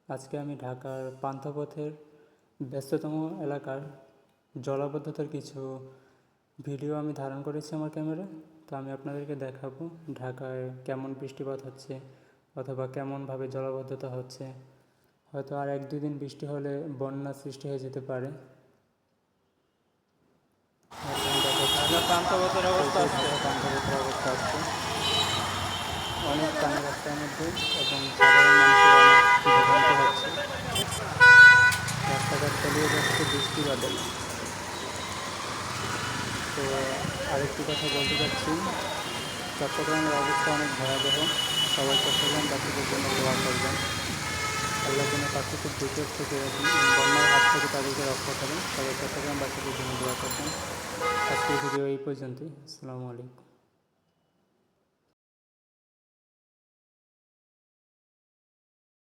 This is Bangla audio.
আজকে আমি ঢাকার পান্থপথের ব্যস্ততম এলাকার জলাবদ্ধতার কিছু ভিডিও আমি ধারণ করেছি আমার ক্যামেরায়। তো আমি আপনাদেরকে দেখাবো ঢাকায় কেমন বৃষ্টিপাত হচ্ছে অথবা কেমনভাবে জলাবদ্ধতা হচ্ছে। হয়তো আর 1-2 দিন বৃষ্টি হলে বন্যা সৃষ্টি হয়ে যেতে পারে। পান্থপথের অবস্থা আছে অনেক পানি রাস্তার মধ্যে এবং সাধারণ মানুষের অনেক ভোগান্তি হচ্ছে। রাস্তাঘাট চালিয়ে যাচ্ছে বৃষ্টি বাদল। তো আরেকটি কথা বলতে চাচ্ছি, চট্টগ্রামের অবস্থা অনেক ভয়াবহ। সবাই চট্টগ্রামবাসীদের জন্য দোয়া করবেন। আল্লাহ যেন প্রাকৃতিক দুর্যোগ থেকে বন্যার হাত থেকে তাদেরকে রক্ষা করেন। সবাই চট্টগ্রামবাসীদের জন্য দোয়া করবেন। আজকের ভিডিও এই পর্যন্তই। আসসালামু আলাইকুম।